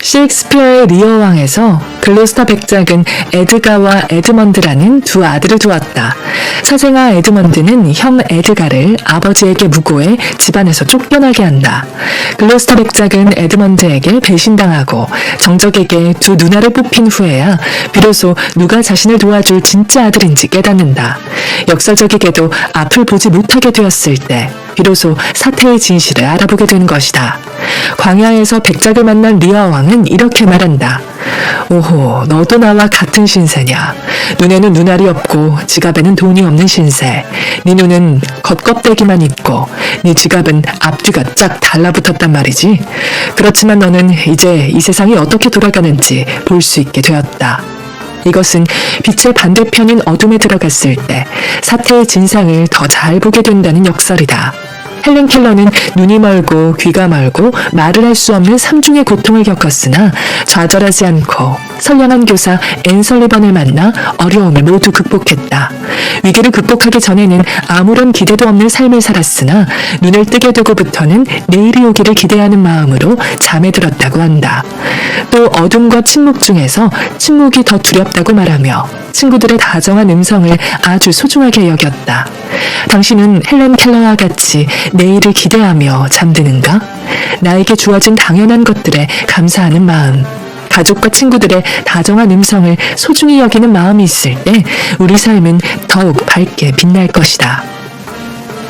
셰익스피어의 리어 왕에서 글로스터 백작은 에드가와 에드먼드라는 두 아들을 두었다. 사생아 에드먼드는 형 에드가를 아버지에게 무고해 집안에서 쫓겨나게 한다. 글로스터 백작은 에드먼드에게 배신당하고 정적에게 두 누나를 뽑힌 후에야 비로소 누가 자신을 도와줄 진짜 아들인지 깨닫는다. 역설적이게도 앞을 보지 못하게 되었을 때 비로소 사태의 진실을 알아보게 된 것이다. 광야에서 백작을 만난 리어 왕은 이렇게 말한다. 오호, 너도 나와 같은 신세냐. 눈에는 눈알이 없고 지갑에는 돈이 없는 신세. 네 눈은 겉껍데기만 있고 네 지갑은 앞뒤가 쫙 달라붙었단 말이지. 그렇지만 너는 이제 이 세상이 어떻게 돌아가는지 볼 수 있게 되었다. 이것은 빛의 반대편인 어둠에 들어갔을 때 사태의 진상을 더 잘 보게 된다는 역설이다. 헬렌 켈러는 눈이 멀고 귀가 멀고 말을 할 수 없는 삼중의 고통을 겪었으나 좌절하지 않고 선량한 교사 앤 설리번을 만나 어려움을 모두 극복했다. 위기를 극복하기 전에는 아무런 기대도 없는 삶을 살았으나 눈을 뜨게 되고부터는 내일이 오기를 기대하는 마음으로 잠에 들었다고 한다. 또 어둠과 침묵 중에서 침묵이 더 두렵다고 말하며 친구들의 다정한 음성을 아주 소중하게 여겼다. 당신은 헬렌 켈러와 같이 내일을 기대하며 잠드는가? 나에게 주어진 당연한 것들에 감사하는 마음, 가족과 친구들의 다정한 음성을 소중히 여기는 마음이 있을 때 우리 삶은 더욱 밝게 빛날 것이다.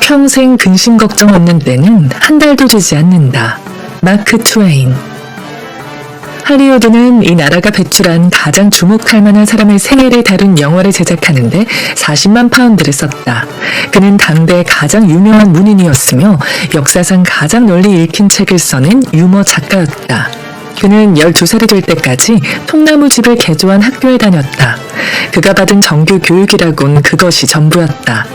평생 근심 걱정 없는 때는 한 달도 되지 않는다. 마크 트웨인. 할리우드는 이 나라가 배출한 가장 주목할 만한 사람의 생애를 다룬 영화를 제작하는데 40만 파운드를 썼다. 그는 당대 가장 유명한 문인이었으며 역사상 가장 널리 읽힌 책을 써낸 유머 작가였다. 그는 12살이 될 때까지 통나무집을 개조한 학교에 다녔다. 그가 받은 정규 교육이라곤 그것이 전부였다.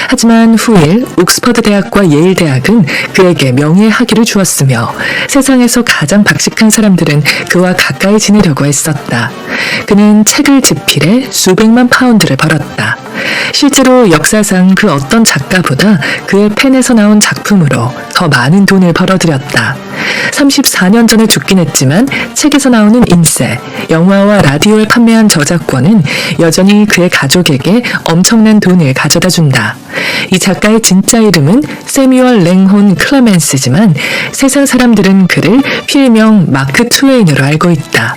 하지만 후일 옥스퍼드 대학과 예일 대학은 그에게 명예의 학위를 주었으며 세상에서 가장 박식한 사람들은 그와 가까이 지내려고 했었다. 그는 책을 집필해 수백만 파운드를 벌었다. 실제로 역사상 그 어떤 작가보다 그의 펜에서 나온 작품으로 더 많은 돈을 벌어들였다. 34년 전에 죽긴 했지만 책에서 나오는 인쇄, 영화와 라디오를 판매한 저작권은 여전히 그의 가족에게 엄청난 돈을 가져다 준다. 이 작가의 진짜 이름은 세뮤얼 랭혼 클레멘스지만 세상 사람들은 그를 필명 마크 트웨인으로 알고 있다.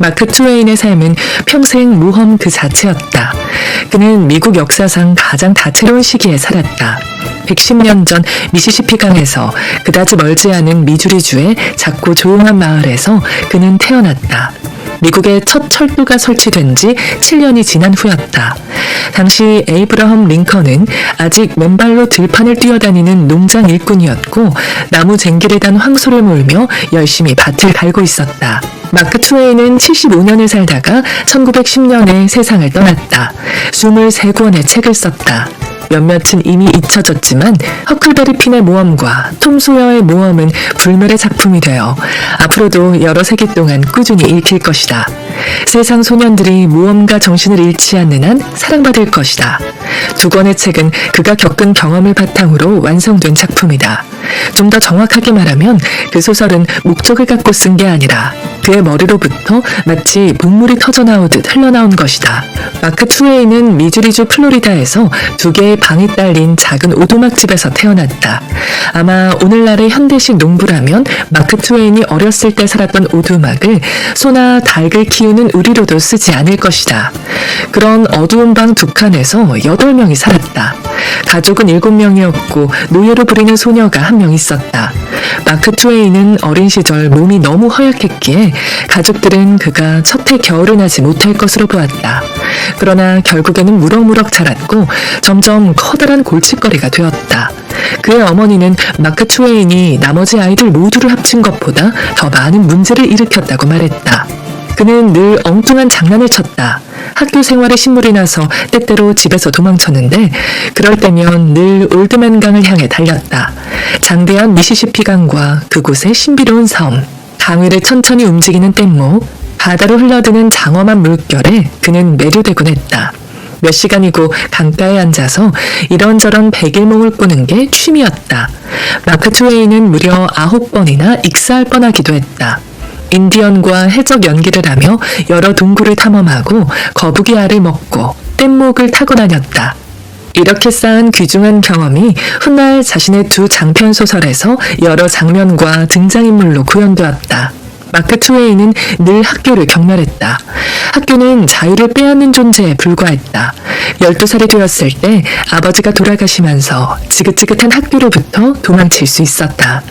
마크 트웨인의 삶은 평생 모험 그 자체였다. 그는 미국 역사상 가장 다채로운 시기에 살았다. 110년 전 미시시피강에서 그다지 멀지 않은 미주리주의 작고 조용한 마을에서 그는 태어났다. 미국의 첫 철도가 설치된 지 7년이 지난 후였다. 당시 에이브러함 링컨은 아직 맨발로 들판을 뛰어다니는 농장 일꾼이었고 나무 쟁기를 단 황소를 몰며 열심히 밭을 갈고 있었다. 마크 트웨인은 75년을 살다가 1910년에 세상을 떠났다. 23권의 책을 썼다. 몇몇은 이미 잊혀졌지만 허클베리 핀의 모험과 톰 소여의 모험은 불멸의 작품이 되어 앞으로도 여러 세기 동안 꾸준히 읽힐 것이다. 세상 소년들이 모험가 정신을 잃지 않는 한 사랑받을 것이다. 2권의 책은 그가 겪은 경험을 바탕으로 완성된 작품이다. 좀 더 정확하게 말하면 그 소설은 목적을 갖고 쓴 게 아니라 그의 머리로부터 마치 복물이 터져나오듯 흘러나온 것이다. 마크 트웨인은 미주리주 플로리다에서 2개의 방이 딸린 작은 오두막집에서 태어났다. 아마 오늘날의 현대식 농부라면 마크 트웨인이 어렸을 때 살았던 오두막을 소나 닭을 키우는 우리로도 쓰지 않을 것이다. 그런 어두운 방 2칸에서 8명이 살았다. 가족은 7명이었고 노예로 부리는 소녀가 1명 있었다. 마크 트웨인은 어린 시절 몸이 너무 허약했기에 가족들은 그가 첫해 겨울을 나지 못할 것으로 보았다. 그러나 결국에는 무럭무럭 자랐고 점점 커다란 골칫거리가 되었다. 그의 어머니는 마크 트웨인이 나머지 아이들 모두를 합친 것보다 더 많은 문제를 일으켰다고 말했다. 그는 늘 엉뚱한 장난을 쳤다. 학교 생활에 신물이 나서 때때로 집에서 도망쳤는데 그럴 때면 늘 올드맨 강을 향해 달렸다. 장대한 미시시피 강과 그곳의 신비로운 섬, 강위를 천천히 움직이는 뗏목, 바다로 흘러드는 장엄한 물결에 그는 매료되곤 했다. 몇 시간이고 강가에 앉아서 이런저런 백일몽을 꾸는 게 취미였다. 마크 트웨인은 무려 9번이나 익사할 뻔하기도 했다. 인디언과 해적 연기를 하며 여러 동굴을 탐험하고 거북이 알을 먹고 뗏목을 타고 다녔다. 이렇게 쌓은 귀중한 경험이 훗날 자신의 두 장편 소설에서 여러 장면과 등장인물로 구현되었다. 마크 트웨인은 늘 학교를 경멸했다. 학교는 자유를 빼앗는 존재에 불과했다. 12살이 되었을 때 아버지가 돌아가시면서 지긋지긋한 학교로부터 도망칠 수 있었다.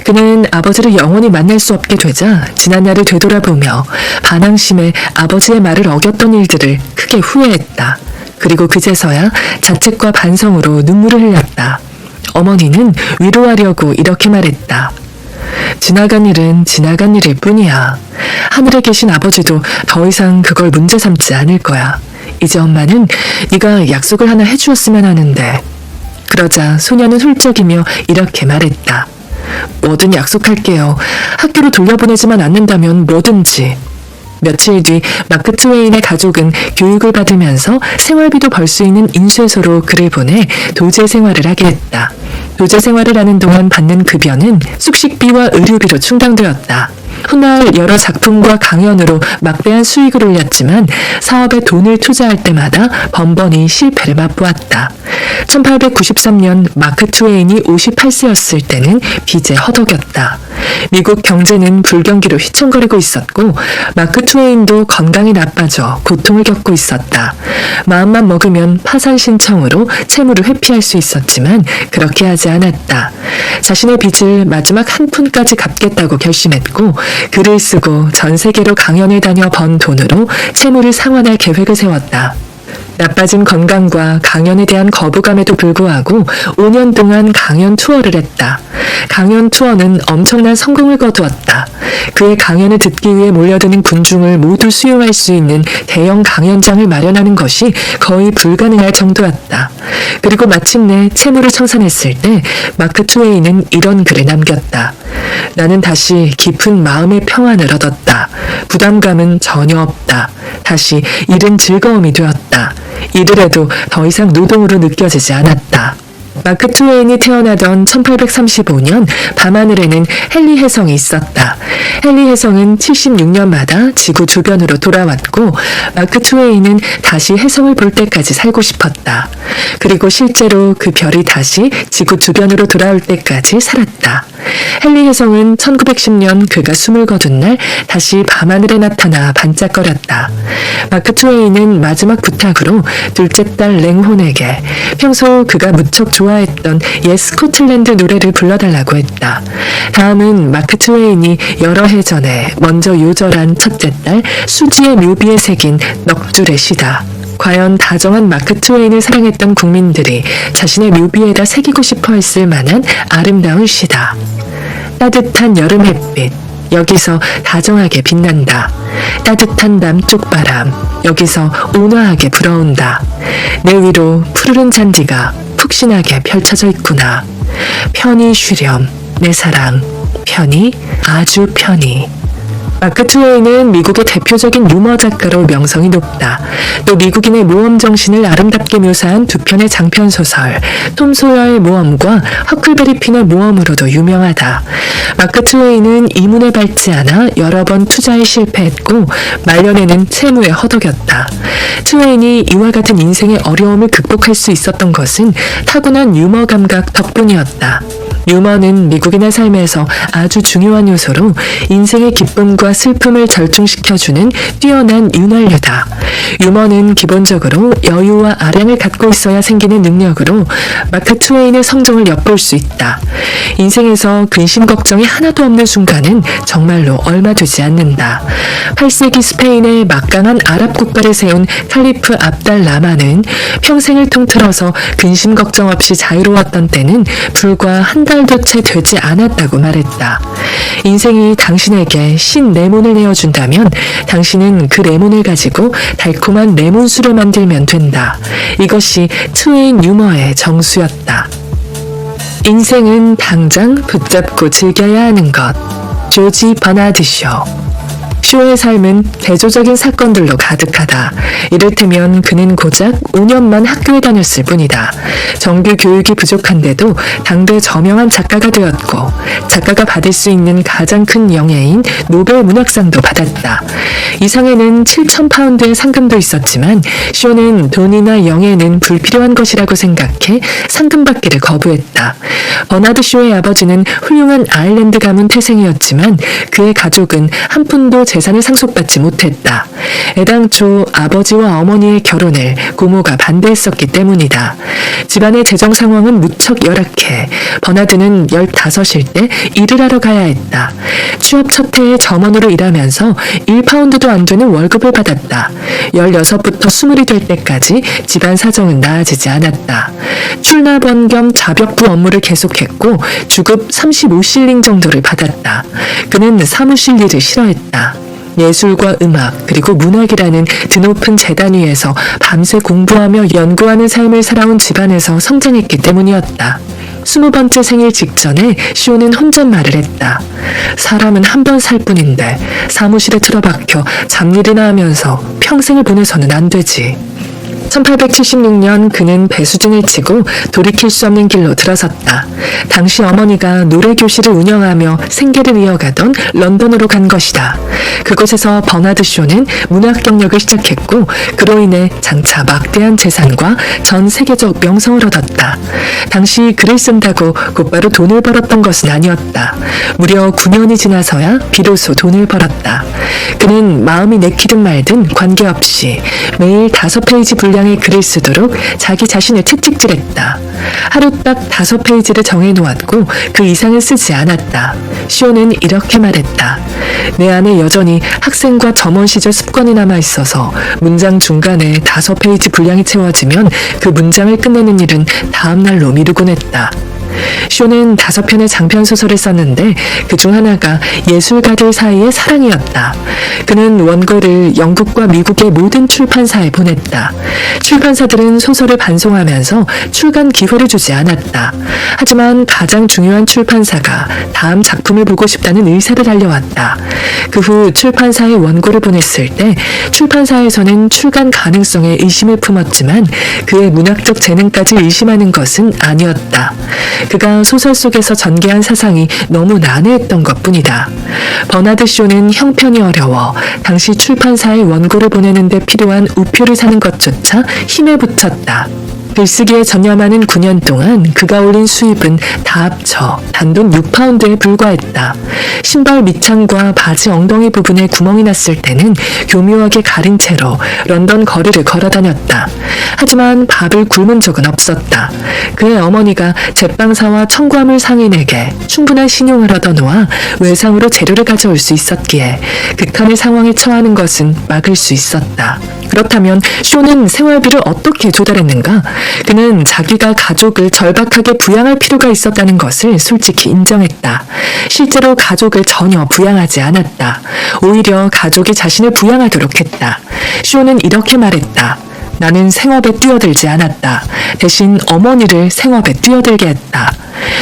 그는 아버지를 영원히 만날 수 없게 되자 지난 날을 되돌아보며 반항심에 아버지의 말을 어겼던 일들을 크게 후회했다. 그리고 그제서야 자책과 반성으로 눈물을 흘렸다. 어머니는 위로하려고 이렇게 말했다. 지나간 일은 지나간 일일 뿐이야. 하늘에 계신 아버지도 더 이상 그걸 문제 삼지 않을 거야. 이제 엄마는 네가 약속을 하나 해주었으면 하는데. 그러자 소녀는 훌쩍이며 이렇게 말했다. 뭐든 약속할게요. 학교로 돌려보내지만 않는다면 뭐든지. 며칠 뒤 마크 트웨인의 가족은 교육을 받으면서 생활비도 벌 수 있는 인쇄소로 그를 보내 도제 생활을 하게 했다. 도제 생활을 하는 동안 받는 급여는 숙식비와 의료비로 충당되었다. 훗날 여러 작품과 강연으로 막대한 수익을 올렸지만 사업에 돈을 투자할 때마다 번번이 실패를 맛보았다. 1893년 마크 트웨인이 58세였을 때는 빚에 허덕였다. 미국 경제는 불경기로 휘청거리고 있었고 마크 트웨인도 건강이 나빠져 고통을 겪고 있었다. 마음만 먹으면 파산 신청으로 채무를 회피할 수 있었지만 그렇게 하지 않았다. 자신의 빚을 마지막 한 푼까지 갚겠다고 결심했고 글을 쓰고 전 세계로 강연을 다녀 번 돈으로 채무를 상환할 계획을 세웠다. 나빠진 건강과 강연에 대한 거부감에도 불구하고 5년 동안 강연 투어를 했다. 강연 투어는 엄청난 성공을 거두었다. 그의 강연을 듣기 위해 몰려드는 군중을 모두 수용할 수 있는 대형 강연장을 마련하는 것이 거의 불가능할 정도였다. 그리고 마침내 채무를 청산했을 때 마크 트웨인은 이런 글을 남겼다. 나는 다시 깊은 마음의 평안을 얻었다. 부담감은 전혀 없다. 다시 일은 즐거움이 되었다. 일을 해도 더 이상 노동으로 느껴지지 않았다. 마크 트웨인이 태어나던 1835년 밤하늘에는 헨리 혜성이 있었다. 헨리 혜성은 76년마다 지구 주변으로 돌아왔고 마크 트웨인은 다시 혜성을 볼 때까지 살고 싶었다. 그리고 실제로 그 별이 다시 지구 주변으로 돌아올 때까지 살았다. 헨리 혜성은 1910년 그가 숨을 거둔 날 다시 밤하늘에 나타나 반짝거렸다. 마크 트웨인은 마지막 부탁으로 둘째 딸 랭혼에게 평소 그가 무척 좋아했던 옛 스코틀랜드 노래를 불러달라고 했다. 다음은 마크 트웨인이 여러 해 전에 먼저 요절한 첫째 딸 수지의 묘비에 새긴 넋 줄의 시다. 과연 다정한 마크 트웨인을 사랑했던 국민들이 자신의 묘비에다 새기고 싶어 했을 만한 아름다운 시다. 따뜻한 여름 햇빛, 여기서 다정하게 빛난다. 따뜻한 남쪽 바람, 여기서 온화하게 불어온다. 내 위로 푸르른 잔디가 푹신하게 펼쳐져 있구나. 편히 쉬렴, 내 사랑, 편히, 아주 편히. 마크 트웨인은 미국의 대표적인 유머 작가로 명성이 높다. 또 미국인의 모험 정신을 아름답게 묘사한 두 편의 장편 소설 톰 소여의 모험과 허클베리 핀의 모험으로도 유명하다. 마크 트웨인은 이문에 밟지 않아 여러 번 투자에 실패했고 말년에는 채무에 허덕였다. 트웨인이 이와 같은 인생의 어려움을 극복할 수 있었던 것은 타고난 유머 감각 덕분이었다. 유머는 미국인의 삶에서 아주 중요한 요소로 인생의 기쁨과 슬픔을 절충시켜주는 뛰어난 윤활유다. 유머는 기본적으로 여유와 아량을 갖고 있어야 생기는 능력으로 마크 트웨인의 성공을 엿볼 수 있다. 인생에서 근심 걱정이 하나도 없는 순간은 정말로 얼마 되지 않는다. 8세기 스페인의 막강한 아랍 국가를 세운 칼리프 압달 라마는 평생을 통틀어서 근심 걱정 없이 자유로웠던 때는 불과 한 달도 채 되지 않았다고 말했다. 인생이 당신에게 신 레몬을 내어준다면 당신은 그 레몬을 가지고 달콤한 레몬수를 만들면 된다. 이것이 트웨인 유머의 정수였다. 인생은 당장 붙잡고 즐겨야 하는 것. 조지 버나드 쇼. 쇼의 삶은 대조적인 사건들로 가득하다. 이를테면 그는 고작 5년만 학교에 다녔을 뿐이다. 정규 교육이 부족한데도 당대 저명한 작가가 되었고 작가가 받을 수 있는 가장 큰 영예인 노벨 문학상도 받았다. 이 상에는 7,000파운드의 상금도 있었지만 쇼는 돈이나 영예는 불필요한 것이라고 생각해 상금 받기를 거부했다. 버나드 쇼의 아버지는 훌륭한 아일랜드 가문 태생이었지만 그의 가족은 한 푼도 재산을 상속받지 못했다. 애당초 아버지와 어머니의 결혼을 고모가 반대했었기 때문이다. 집안의 재정 상황은 무척 열악해 버나드는 15일 때 일을 하러 가야 했다. 취업 첫 해에 점원으로 일하면서 1파운드도 안 되는 월급을 받았다. 16부터 20이 될 때까지 집안 사정은 나아지지 않았다. 출납원 겸 자벽부 업무를 계속했고 주급 35실링 정도를 받았다. 그는 사무실 일을 싫어했다. 예술과 음악 그리고 문학이라는 드높은 재단 위에서 밤새 공부하며 연구하는 삶을 살아온 집안에서 성장했기 때문이었다. 20번째 생일 직전에 쇼는 혼잣말을 했다. 사람은 한 번 살 뿐인데 사무실에 틀어박혀 잡일이나 하면서 평생을 보내서는 안 되지. 1876년 그는 배수진을 치고 돌이킬 수 없는 길로 들어섰다. 당시 어머니가 노래교실을 운영하며 생계를 이어가던 런던으로 간 것이다. 그곳에서 버나드 쇼는 문학 경력을 시작했고 그로 인해 장차 막대한 재산과 전 세계적 명성을 얻었다. 당시 글을 쓴다고 곧바로 돈을 벌었던 것은 아니었다. 무려 9년이 지나서야 비로소 돈을 벌었다. 그는 마음이 내키든 말든 관계없이 매일 5페이지 분량의 글을 쓰도록 자기 자신을 채찍질했다. 하루 딱 5페이지를 정해놓았고 그 이상은 쓰지 않았다. 쇼는 이렇게 말했다. 내 안에 여전히 학생과 점원 시절 습관이 남아있어서 문장 중간에 5페이지 분량이 채워지면 그 문장을 끝내는 일은 다음날로 미루곤 했다. 쇼는 5편의 장편소설을 썼는데 그중 하나가 예술가들 사이의 사랑이었다. 그는 원고를 영국과 미국의 모든 출판사에 보냈다. 출판사들은 소설을 반송하면서 출간 기회를 주지 않았다. 하지만 가장 중요한 출판사가 다음 작품을 보고 싶다는 의사를 알려왔다. 그 후 출판사에 원고를 보냈을 때 출판사에서는 출간 가능성에 의심을 품었지만 그의 문학적 재능까지 의심하는 것은 아니었다. 그가 소설 속에서 전개한 사상이 너무 난해했던 것뿐이다. 버나드 쇼는 형편이 어려워 당시 출판사에 원고를 보내는 데 필요한 우표를 사는 것조차 힘에 부쳤다. 글쓰기에 전념하는 9년 동안 그가 올린 수입은 다 합쳐 단돈 6파운드에 불과했다. 신발 밑창과 바지 엉덩이 부분에 구멍이 났을 때는 교묘하게 가린 채로 런던 거리를 걸어다녔다. 하지만 밥을 굶은 적은 없었다. 그의 어머니가 제빵사와 청과물 상인에게 충분한 신용을 얻어놓아 외상으로 재료를 가져올 수 있었기에 극한의 상황에 처하는 것은 막을 수 있었다. 그렇다면 쇼는 생활비를 어떻게 조달했는가? 그는 자기가 가족을 절박하게 부양할 필요가 있었다는 것을 솔직히 인정했다. 실제로 가족을 전혀 부양하지 않았다. 오히려 가족이 자신을 부양하도록 했다. 쇼는 이렇게 말했다. 나는 생업에 뛰어들지 않았다. 대신 어머니를 생업에 뛰어들게 했다.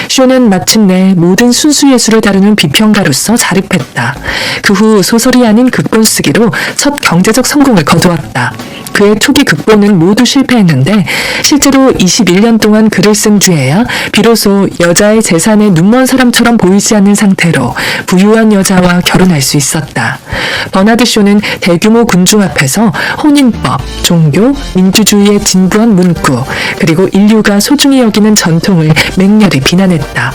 쇼는 마침내 모든 순수예술을 다루는 비평가로서 자립했다. 그 후 소설이 아닌 극본 쓰기로 첫 경제적 성공을 거두었다. 그의 초기 극본은 모두 실패했는데 실제로 21년 동안 글을 쓴 뒤에야 비로소 여자의 재산에 눈먼 사람처럼 보이지 않는 상태로 부유한 여자와 결혼할 수 있었다. 버나드 쇼는 대규모 군중 앞에서 혼인법, 종교, 민주주의의 진부한 문구, 그리고 인류가 소중히 여기는 전통을 맹렬히 비난했다.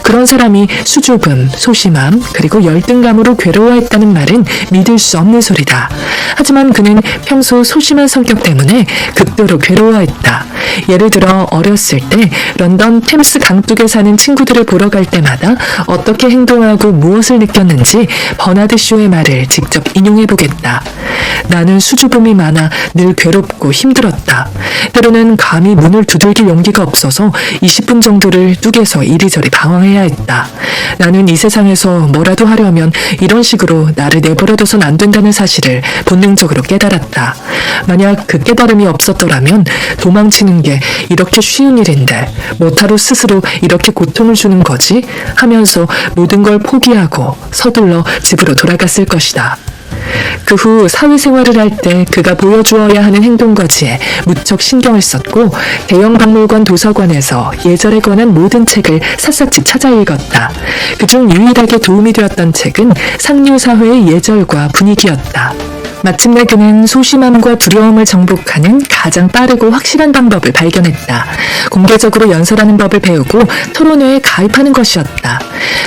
그런 사람이 수줍음, 소심함, 그리고 열등감으로 괴로워했다는 말은 믿을 수 없는 소리다. 하지만 그는 평소 소심한 성격 때문에 극도로 괴로워했다. 예를 들어 어렸을 때 런던 템스 강둑에 사는 친구들을 보러 갈 때마다 어떻게 행동하고 무엇을 느꼈는지 버나드 쇼의 말을 직접 인용해보겠다. 나는 수줍음이 많아 늘 괴롭고 힘들었다. 때로는 감히 문을 두들길 용기가 없어서 20분 정도를 뚝에서 이리저리 방황해야 했다. 나는 이 세상에서 뭐라도 하려면 이런 식으로 나를 내버려둬선 안 된다는 사실을 본능적으로 깨달았다. 만약 그 깨달음이 없었더라면 도망치는 게 이렇게 쉬운 일인데 뭐하러 스스로 이렇게 고통을 주는 거지? 하면서 모든 걸 포기하고 서둘러 집으로 돌아갔을 것이다. 그 후 사회생활을 할 때 그가 보여주어야 하는 행동거지에 무척 신경을 썼고 대형 박물관 도서관에서 예절에 관한 모든 책을 샅샅이 찾아 읽었다. 그중 유일하게 도움이 되었던 책은 상류사회의 예절과 분위기였다. 마침내 그는 소심함과 두려움을 정복하는 가장 빠르고 확실한 방법을 발견했다. 공개적으로 연설하는 법을 배우고 토론회에 가입하는 것이었다.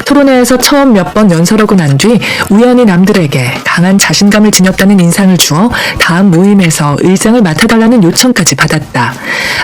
토론회에서 처음 몇 번 연설하고 난 뒤 우연히 남들에게 강한 자신감을 지녔다는 인상을 주어 다음 모임에서 의장을 맡아달라는 요청까지 받았다.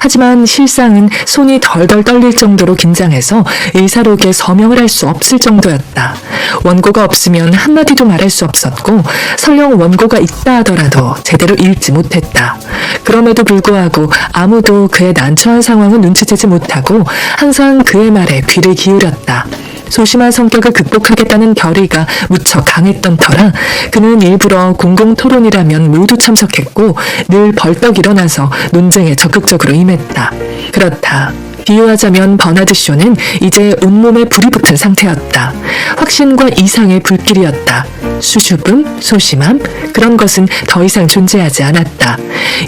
하지만 실상은 손이 덜덜 떨릴 정도로 긴장해서 의사록에 서명을 할 수 없을 정도였다. 원고가 없으면 한마디도 말할 수 없었고 설령 원고가 있다 하더라도 제대로 읽지 못했다. 그럼에도 불구하고 아무도 그의 난처한 상황을 눈치채지 못하고 항상 그의 말에 귀를 기울였다. 소심한 성격을 극복하겠다는 결의가 무척 강했던 터라 그는 일부러 공공토론이라면 모두 참석했고 늘 벌떡 일어나서 논쟁에 적극적으로 임했다. 그렇다. 비유하자면 버나드 쇼는 이제 온몸에 불이 붙은 상태였다. 확신과 이상의 불길이었다. 수줍음, 소심함, 그런 것은 더 이상 존재하지 않았다.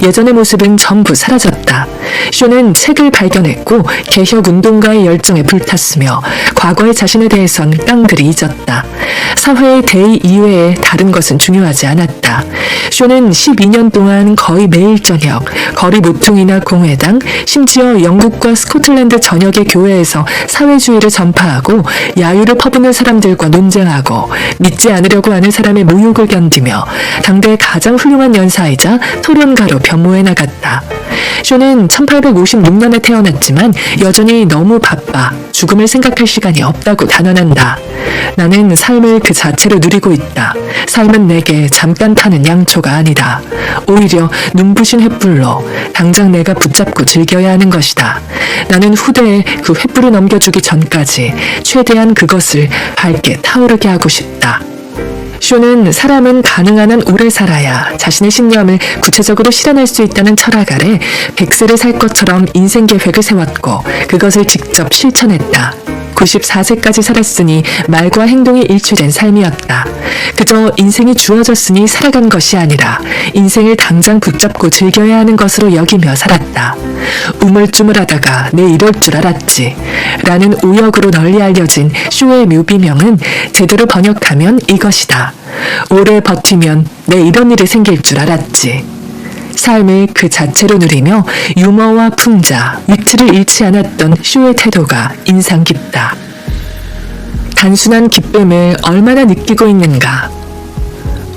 예전의 모습은 전부 사라졌다. 쇼는 책을 발견했고 개혁운동가의 열정에 불탔으며 과거의 자신에 대해선 깡그리 잊었다. 사회의 대의 이외에 다른 것은 중요하지 않았다. 쇼는 12년 동안 거의 매일 저녁 거리 모퉁이나 공회당, 심지어 영국과 스코틀랜드 전역의 교회에서 사회주의를 전파하고 야유를 퍼붓는 사람들과 논쟁하고 믿지 않으려고 하는 사람의 모욕을 견디며 당대 가장 훌륭한 연사이자 토론가로 변모해 나갔다. 쇼는 1856년에 태어났지만 여전히 너무 바빠 죽음을 생각할 시간이 없다고 단언한다. 나는 삶을 그 자체로 누리고 있다. 삶은 내게 잠깐 타는 양초가 아니다. 오히려 눈부신 횃불로 당장 내가 붙잡고 즐겨야 하는 것이다. 나는 후대에 그 횃불을 넘겨주기 전까지 최대한 그것을 밝게 타오르게 하고 싶다. 쇼는 사람은 가능한 한 오래 살아야 자신의 신념을 구체적으로 실현할 수 있다는 철학 아래 100세를 살 것처럼 인생 계획을 세웠고 그것을 직접 실천했다. 94세까지 살았으니 말과 행동이 일치된 삶이었다. 그저 인생이 주어졌으니 살아간 것이 아니라 인생을 당장 붙잡고 즐겨야 하는 것으로 여기며 살았다. 우물쭈물하다가 내 이럴 줄 알았지 라는 우역으로 널리 알려진 쇼의 묘비명은 제대로 번역하면 이것이다. 오래 버티면 내 이런 일이 생길 줄 알았지. 삶을 그 자체로 누리며 유머와 풍자, 위치를 잃지 않았던 쇼의 태도가 인상 깊다. 단순한 기쁨을 얼마나 느끼고 있는가.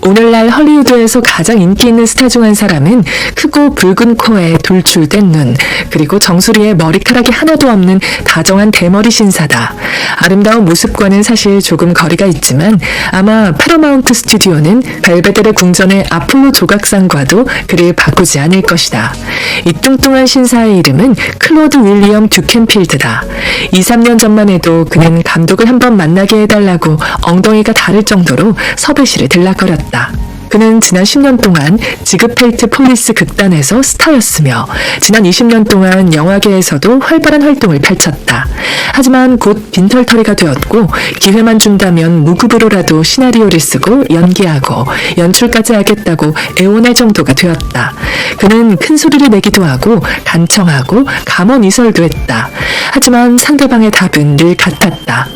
오늘날 헐리우드에서 가장 인기 있는 스타 중 한 사람은 크고 붉은 코에 돌출된 눈, 그리고 정수리에 머리카락이 하나도 없는 다정한 대머리 신사다. 아름다운 모습과는 사실 조금 거리가 있지만 아마 패러마운트 스튜디오는 벨베데레 궁전의 아폴로 조각상과도 그를 바꾸지 않을 것이다. 이 뚱뚱한 신사의 이름은 클로드 윌리엄 듀켄필드다. 2, 3년 전만 해도 그는 감독을 한번 만나게 해달라고 엉덩이가 다를 정도로 섭외실을 들락거렸다. 그는 지난 10년 동안 지그펠트 폴리스 극단에서 스타였으며 지난 20년 동안 영화계에서도 활발한 활동을 펼쳤다. 하지만 곧 빈털터리가 되었고 기회만 준다면 무급으로라도 시나리오를 쓰고 연기하고 연출까지 하겠다고 애원할 정도가 되었다. 그는 큰 소리를 내기도 하고 간청하고 감언이설도 했다. 하지만 상대방의 답은 늘 같았다.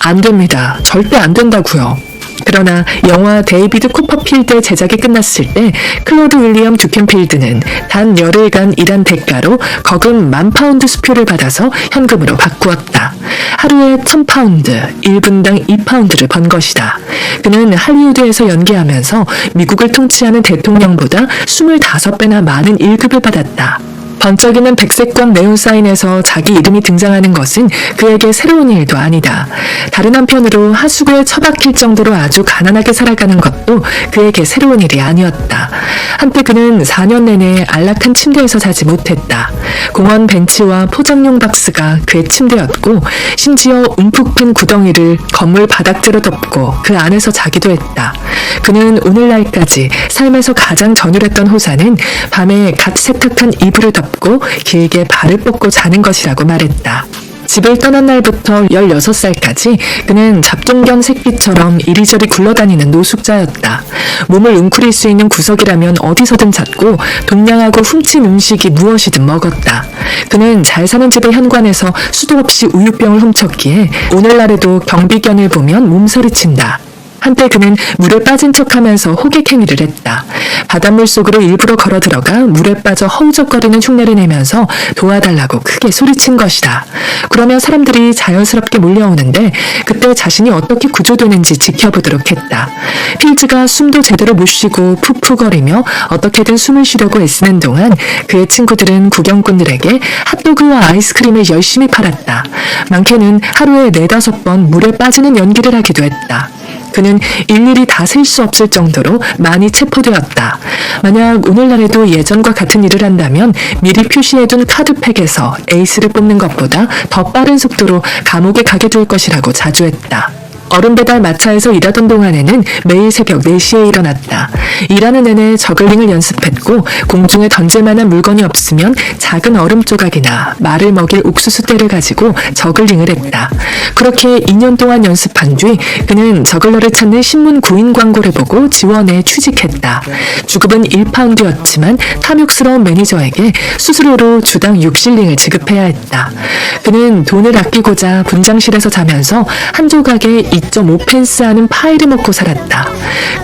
안 됩니다. 절대 안 된다고요. 그러나 영화 데이비드 코퍼필드의 제작이 끝났을 때 클로드 윌리엄 듀켄필드는 단 열흘간 일한 대가로 거금 10,000파운드 수표를 받아서 현금으로 바꾸었다. 하루에 1,000파운드, 1분당 2파운드를 번 것이다. 그는 할리우드에서 연기하면서 미국을 통치하는 대통령보다 25배나 많은 1급을 받았다. 번쩍이는 백색광 네온사인에서 자기 이름이 등장하는 것은 그에게 새로운 일도 아니다. 다른 한편으로 하수구에 처박힐 정도로 아주 가난하게 살아가는 것도 그에게 새로운 일이 아니었다. 한때 그는 4년 내내 안락한 침대에서 자지 못했다. 공원 벤치와 포장용 박스가 그의 침대였고 심지어 움푹 픈 구덩이를 건물 바닥재로 덮고 그 안에서 자기도 했다. 그는 오늘날까지 삶에서 가장 전율했던 호사는 밤에 갓 세탁한 이불을 덮고 길게 발을 뻗고 자는 것이라고 말했다. 집을 떠난 날부터 16살까지 그는 잡종견 새끼처럼 이리저리 굴러다니는 노숙자였다. 몸을 웅크릴 수 있는 구석이라면 어디서든 찾고 동냥하고 훔친 음식이 무엇이든 먹었다. 그는 잘 사는 집의 현관에서 수도 없이 우유병을 훔쳤기에 오늘날에도 경비견을 보면 몸서리친다. 한때 그는 물에 빠진 척하면서 호객행위를 했다. 바닷물 속으로 일부러 걸어 들어가 물에 빠져 허우적거리는 흉내를 내면서 도와달라고 크게 소리친 것이다. 그러면 사람들이 자연스럽게 몰려오는데 그때 자신이 어떻게 구조되는지 지켜보도록 했다. 필즈가 숨도 제대로 못 쉬고 푹푹거리며 어떻게든 숨을 쉬려고 애쓰는 동안 그의 친구들은 구경꾼들에게 핫도그와 아이스크림을 열심히 팔았다. 많게는 하루에 4-5번 물에 빠지는 연기를 하기도 했다. 그는 일일이 다 셀 수 없을 정도로 많이 체포되었다. 만약 오늘날에도 예전과 같은 일을 한다면 미리 표시해둔 카드팩에서 에이스를 뽑는 것보다 더 빠른 속도로 감옥에 가게 될 것이라고 자주했다. 얼음 배달 마차에서 일하던 동안에는 매일 새벽 4시에 일어났다. 일하는 내내 저글링을 연습했고 공중에 던질 만한 물건이 없으면 작은 얼음 조각이나 말을 먹일 옥수수대를 가지고 저글링을 했다. 그렇게 2년 동안 연습한 뒤 그는 저글러를 찾는 신문 구인 광고를 보고 지원에 취직했다. 주급은 1파운드였지만 탐욕스러운 매니저에게 수수료로 주당 6실링을 지급해야 했다. 그는 돈을 아끼고자 분장실에서 자면서 한 조각에 2.5펜스 하는 파이를 먹고 살았다.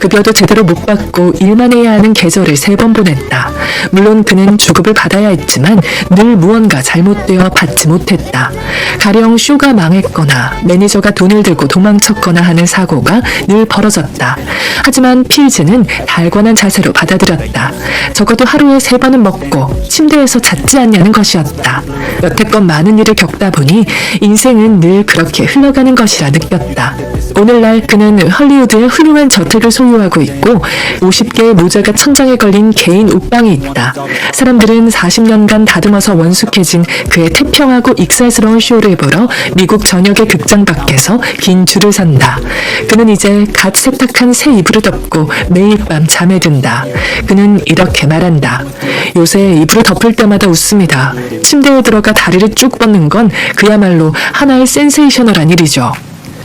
급여도 제대로 못 받고 일만 해야 하는 계절을 3번 보냈다. 물론 그는 주급을 받아야 했지만 늘 무언가 잘못되어 받지 못했다. 가령 쇼가 망했거나 매니저가 돈을 들고 도망쳤거나 하는 사고가 늘 벌어졌다. 하지만 필즈는 달관한 자세로 받아들였다. 적어도 하루에 3번은 먹고 침대에서 잤지 않냐는 것이었다. 여태껏 많은 일을 겪다 보니 인생은 늘 그렇게 흘러가는 것이라 느꼈다. 오늘날 그는 헐리우드의 훌륭한 저택을 소유하고 있고 50개의 모자가 천장에 걸린 개인 옷방이 있다. 사람들은 40년간 다듬어서 원숙해진 그의 태평하고 익살스러운 쇼를 보러 미국 전역의 극장 밖에서 긴 줄을 선다. 그는 이제 갓 세탁한 새 이불을 덮고 매일 밤 잠에 든다. 그는 이렇게 말한다. 요새 이불을 덮을 때마다 웃습니다. 침대에 들어가 다리를 쭉 뻗는 건 그야말로 하나의 센세이셔널한 일이죠.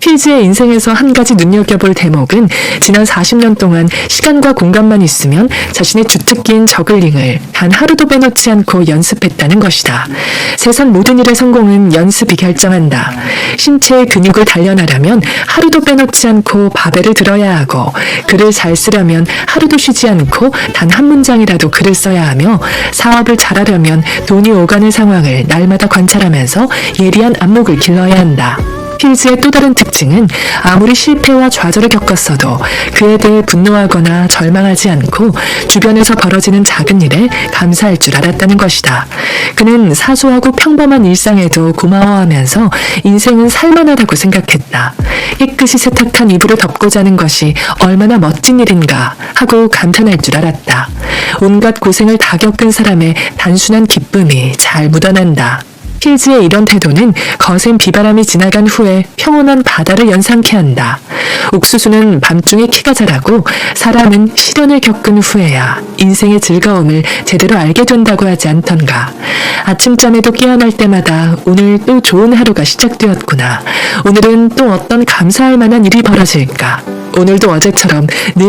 필즈의 인생에서 한 가지 눈여겨볼 대목은 지난 40년 동안 시간과 공간만 있으면 자신의 주특기인 저글링을 단 하루도 빼놓지 않고 연습했다는 것이다. 세상 모든 일의 성공은 연습이 결정한다. 신체의 근육을 단련하려면 하루도 빼놓지 않고 바벨을 들어야 하고 글을 잘 쓰려면 하루도 쉬지 않고 단 한 문장이라도 글을 써야 하며 사업을 잘하려면 돈이 오가는 상황을 날마다 관찰하면서 예리한 안목을 길러야 한다. 필즈의 또 다른 특징은 아무리 실패와 좌절을 겪었어도 그에 대해 분노하거나 절망하지 않고 주변에서 벌어지는 작은 일에 감사할 줄 알았다는 것이다. 그는 사소하고 평범한 일상에도 고마워하면서 인생은 살만하다고 생각했다. 깨끗이 세탁한 이불을 덮고 자는 것이 얼마나 멋진 일인가 하고 감탄할 줄 알았다. 온갖 고생을 다 겪은 사람의 단순한 기쁨이 잘 묻어난다. 필즈의 이런 태도는 거센 비바람이 지나간 후에 평온한 바다를 연상케 한다. 옥수수는 밤중에 키가 자라고 사람은 시련을 겪은 후에야 인생의 즐거움을 제대로 알게 된다고 하지 않던가. 아침잠에도 깨어날 때마다 오늘 또 좋은 하루가 시작되었구나. 오늘은 또 어떤 감사할 만한 일이 벌어질까. 오늘도 어제처럼 늘